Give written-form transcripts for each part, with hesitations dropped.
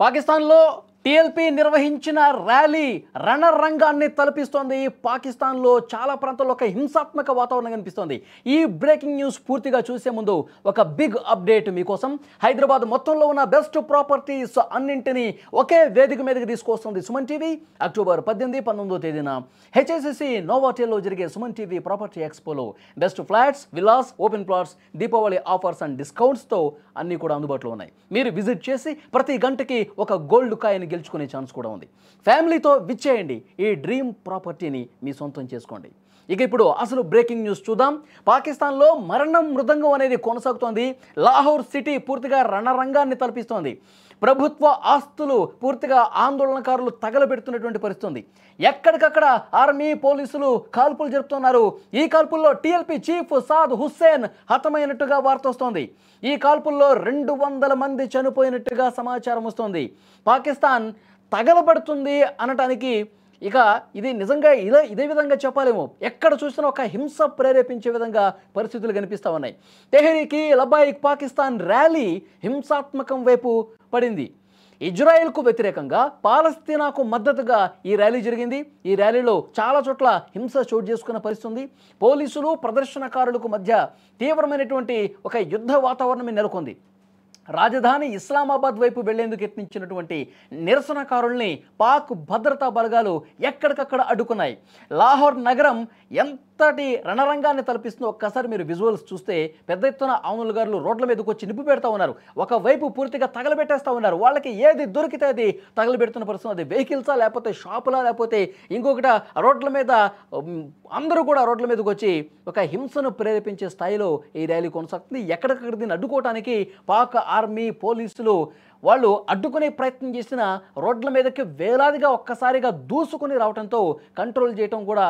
పాకిస్తాన్లో టీఎల్పీ నిర్వహించిన ర్యాలీ రణరంగాన్ని తలపిస్తోంది. పాకిస్తాన్లో చాలా ప్రాంతాల్లో ఒక హింసాత్మక వాతావరణం కనిపిస్తోంది. ఈ బ్రేకింగ్ న్యూస్ పూర్తిగా చూసే ముందు ఒక బిగ్ అప్డేట్ మీకోసం. హైదరాబాద్ మొత్తంలో ఉన్న బెస్ట్ ప్రాపర్టీస్ అన్నింటినీ ఒకే వేదిక మీదకి తీసుకొస్తుంది సుమన్ టీవీ. అక్టోబర్ 18, 19వ తేదీన హెచ్ఎస్సిసి నోవాటెల్లో జరిగే సుమన్ టీవీ ప్రాపర్టీ ఎక్స్పోలో best flats, villas, open plots, Deepavali offers and డిస్కౌంట్స్తో అన్నీ కూడా అందుబాటులో ఉన్నాయి. మీరు విజిట్ చేసి ప్రతి గంటకి ఒక గోల్డ్ కాయిన్ గెలుచుకునే ఛాన్స్ కూడా ఉంది. ఫ్యామిలీతో విచ్చేయండి, ఈ డ్రీమ్ ప్రాపర్టీని మీ సొంతం చేసుకోండి. ఇక ఇప్పుడు అసలు బ్రేకింగ్ న్యూస్ చూద్దాం. పాకిస్తాన్లో మరణం మృదంగం అనేది కొనసాగుతోంది. లాహోర్ సిటీ పూర్తిగా రణరంగాన్ని తలపిస్తోంది. ప్రభుత్వ ఆస్తులు పూర్తిగా ఆందోళనకారులు తగలబెడుతున్నటువంటి పరిస్థితి. ఎక్కడికక్కడ ఆర్మీ, పోలీసులు కాల్పులు జరుపుతున్నారు. ఈ కాల్పుల్లో టీఎల్పీ చీఫ్ సాద్ హుస్సేన్ హతమైనట్టుగా వార్త వస్తోంది. ఈ కాల్పుల్లో 200 మంది చనిపోయినట్టుగా సమాచారం వస్తోంది. పాకిస్తాన్ తగలబడుతుంది అనటానికి ఇక ఇది నిజంగా ఇదే విధంగా చెప్పాలేమో. ఎక్కడ చూసినా ఒక హింస ప్రేరేపించే విధంగా పరిస్థితులు కనిపిస్తూ ఉన్నాయి. తెహ్రీకి లబాయిక్ పాకిస్తాన్ ర్యాలీ హింసాత్మకం వైపు పడింది. ఇజ్రాయెల్కు వ్యతిరేకంగా పాలస్తీనాకు మద్దతుగా ఈ ర్యాలీ జరిగింది. ఈ ర్యాలీలో చాలా చోట్ల హింస చోటు చేసుకున్న పరిస్థితి. పోలీసులు, ప్రదర్శనకారులకు మధ్య తీవ్రమైనటువంటి ఒక యుద్ధ వాతావరణం నెలకొంది. రాజధాని ఇస్లామాబాద్ వైపు వెళ్లేందుకు యత్నించినటువంటి నిరసనకారుల్ని పాక్ భద్రతా బలగాలు ఎక్కడికక్కడ అడ్డుకున్నాయి. లాహోర్ నగరం ఎంతటి రణరంగాన్ని తలపిస్తుందో ఒక్కసారి మీరు విజువల్స్ చూస్తే పెద్ద ఎత్తున ఆందోళనకారులు రోడ్ల మీదకి వచ్చి నిప్పు పెడతా ఉన్నారు. ఒకవైపు పూర్తిగా తగలబెట్టేస్తూ ఉన్నారు. వాళ్ళకి ఏది దొరికితే అది తగలబెడుతున్న పరిస్థితి. అది వెహికల్సా, లేకపోతే షాపులా, లేకపోతే ఇంకొకట రోడ్ల మీద అందరూ కూడా రోడ్ల మీదకి వచ్చి ఒక హింసను ప్రేరేపించే స్థాయిలో ఈ ర్యాలీ కొనసాగుతుంది. ఎక్కడికక్కడ దీన్ని అడ్డుకోవడానికి పాక్ ఆర్మీ, పోలీసులు వాళ్ళు అడ్డుకునే ప్రయత్నం చేసిన రోడ్ల మీదకి వేలాదిగా ఒక్కసారిగా దూసుకుని రావడంతో కంట్రోల్ చేయటం కూడా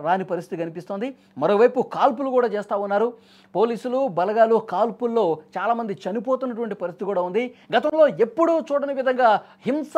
రాని పరిస్థితి కనిపిస్తోంది. మరోవైపు కాల్పులు కూడా చేస్తూ ఉన్నారు. పోలీసులు బలగాలు కాల్పుల్లో చాలామంది చనిపోతున్నటువంటి పరిస్థితి కూడా ఉంది. గతంలో ఎప్పుడూ చూడని విధంగా హింస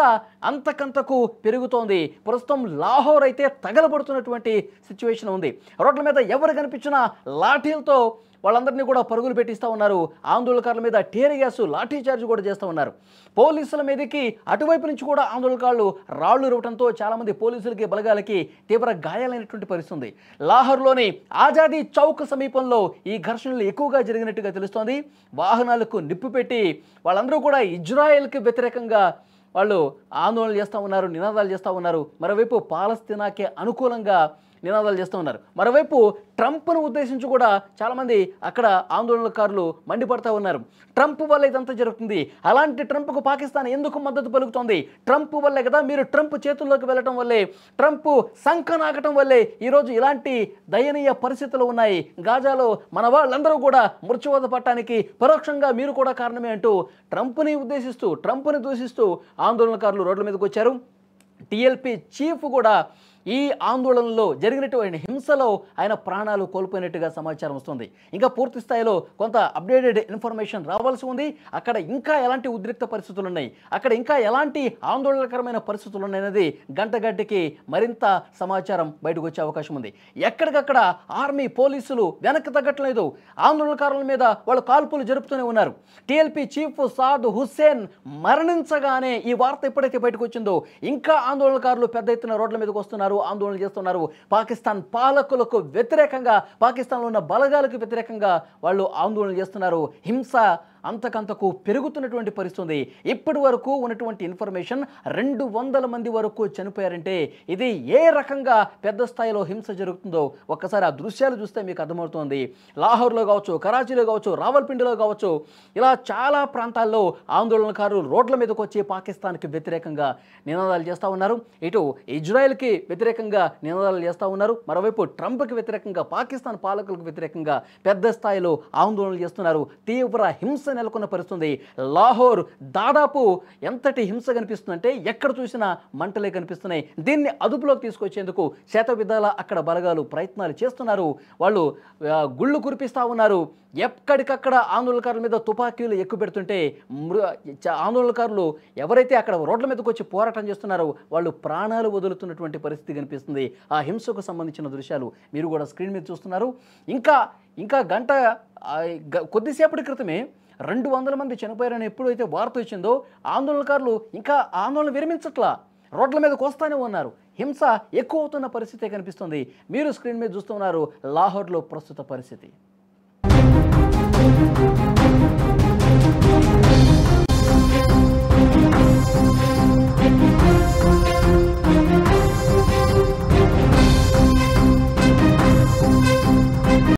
అంతకంతకు పెరుగుతోంది. ప్రస్తుతం లాహోర్ అయితే తగలబడుతున్నటువంటి సిచ్యువేషన్ ఉంది. రోడ్ల మీద ఎవరు కనిపించినా లాఠీలతో వాళ్ళందరినీ కూడా పరుగులు పెట్టిస్తూ ఉన్నారు. ఆందోళనకారుల మీద టీయర్ గ్యాస్, లాఠీ చార్జ్ కూడా చేస్తూ ఉన్నారు. పోలీసుల మీదకి అటువైపు నుంచి కూడా ఆందోళనకారులు రాళ్లు ఇవ్వడంతో చాలామంది పోలీసులకి, బలగాలకి తీవ్ర గాయాలైనటువంటి పరిస్థితి. లాహోర్లోని ఆజాదీ చౌక్ సమీపంలో ఈ ఘర్షణలు ఎక్కువగా జరిగినట్టుగా తెలుస్తోంది. వాహనాలకు నిప్పు పెట్టి వాళ్ళందరూ కూడా ఇజ్రాయెల్కి వ్యతిరేకంగా వాళ్ళు ఆందోళనలు చేస్తూ ఉన్నారు, నినాదాలు చేస్తూ ఉన్నారు. మరోవైపు పాలస్తీనాకే అనుకూలంగా నినాదాలు చేస్తూ ఉన్నారు. మరోవైపు ట్రంప్ను ఉద్దేశించి కూడా చాలామంది అక్కడ ఆందోళనకారులు మండిపడతా ఉన్నారు. ట్రంప్ వల్ల ఇదంతా జరుగుతుంది. అలాంటి ట్రంప్కు పాకిస్తాన్ ఎందుకు మద్దతు పలుకుతోంది? ట్రంప్ వల్లే కదా, మీరు ట్రంప్ చేతుల్లోకి వెళ్ళటం వల్లే, ట్రంప్ సంకనాగటం వల్లే ఈరోజు ఇలాంటి దయనీయ పరిస్థితులు ఉన్నాయి. గాజాలో మన వాళ్ళందరూ కూడా మృత్యువాత పట్టడానికి పరోక్షంగా మీరు కూడా కారణమే అంటూ ట్రంప్ని ఉద్దేశిస్తూ, ట్రంప్ని దూషిస్తూ ఆందోళనకారులు రోడ్ల మీదకి వచ్చారు. టీఎల్పీ చీఫ్ కూడా ఈ ఆందోళనలో జరిగినటువంటి హింసలో ఆయన ప్రాణాలు కోల్పోయినట్టుగా సమాచారం వస్తుంది. ఇంకా పూర్తి స్థాయిలో కొంత అప్డేటెడ్ ఇన్ఫర్మేషన్ రావాల్సి ఉంది. అక్కడ ఇంకా ఎలాంటి ఉద్రిక్త పరిస్థితులు ఉన్నాయి, అక్కడ ఇంకా ఎలాంటి ఆందోళనకరమైన పరిస్థితులు ఉన్నాయనేది గంటకి మరింత సమాచారం బయటకు వచ్చే అవకాశం ఉంది. ఎక్కడికక్కడ ఆర్మీ, పోలీసులు వెనక్కి తగ్గట్లేదు. ఆందోళనకారుల మీద వాళ్ళు కాల్పులు జరుపుతూనే ఉన్నారు. టీఎల్పీ చీఫ్ సాద్ హుస్సేన్ మరణించగానే ఈ వార్త ఎప్పుడైతే బయటకు వచ్చిందో ఇంకా ఆందోళనకారులు పెద్ద ఎత్తున రోడ్ల మీదకి వస్తున్నారు, ఆందోళన చేస్తున్నారు. పాకిస్తాన్ పాలకులకు వ్యతిరేకంగా, పాకిస్తాన్లో ఉన్న బలగాలకు వ్యతిరేకంగా వాళ్ళు ఆందోళన చేస్తున్నారు. హింస అంతకంతకు పెరుగుతున్నటువంటి పరిస్థితి. ఇప్పటి వరకు ఉన్నటువంటి ఇన్ఫర్మేషన్ 200 మంది వరకు చనిపోయారంటే ఇది ఏ రకంగా పెద్ద స్థాయిలో హింస జరుగుతుందో ఒక్కసారి ఆ దృశ్యాలు చూస్తే మీకు అర్థమవుతుంది. లాహోర్లో కావచ్చు, కరాచీలో కావచ్చు, రావల్పిండిలో కావచ్చు, ఇలా చాలా ప్రాంతాల్లో ఆందోళనకారులు రోడ్ల మీదకి వచ్చి పాకిస్తాన్కి వ్యతిరేకంగా నినాదాలు చేస్తూ ఉన్నారు. ఇటు ఇజ్రాయెల్కి వ్యతిరేకంగా నినాదాలు చేస్తూ ఉన్నారు. మరోవైపు ట్రంప్కి వ్యతిరేకంగా, పాకిస్తాన్ పాలకులకు వ్యతిరేకంగా పెద్ద స్థాయిలో ఆందోళనలు చేస్తున్నారు. తీవ్ర హింస నెలకొన్న పరిస్థితి. లాహోర్ దాదాపు ఎంతటి హింస కనిపిస్తుందంటే ఎక్కడ చూసినా మంటలే కనిపిస్తున్నాయి. దీన్ని అదుపులోకి తీసుకొచ్చేందుకు శత విధాల అక్కడ బలగాలు ప్రయత్నాలు చేస్తున్నారు. వాళ్ళు గుళ్ళు కురిపిస్తూ ఉన్నారు. ఎక్కడికక్కడ ఆందోళనకారుల మీద తుపాకీలు ఎక్కుపెడుతుంటే ఆందోళనకారులు ఎవరైతే అక్కడ రోడ్ల మీదకి వచ్చి పోరాటం చేస్తున్నారో వాళ్ళు ప్రాణాలు వదులుతున్నటువంటి పరిస్థితి కనిపిస్తుంది. ఆ హింసకు సంబంధించిన దృశ్యాలు మీరు కూడా స్క్రీన్ మీద చూస్తున్నారు. ఇంకా గంట కొద్దిసేపటి క్రితమే 200 మంది చనిపోయారని ఎప్పుడైతే వార్త వచ్చిందో ఆందోళనకారులు ఇంకా ఆందోళన విరమించట్లా, రోడ్ల మీదకి వస్తూనే ఉన్నారు. హింస ఎక్కువ అవుతున్న పరిస్థితి కనిపిస్తుంది. మీరు స్క్రీన్ మీద చూస్తున్నారు లాహోర్లో ప్రస్తుత పరిస్థితి.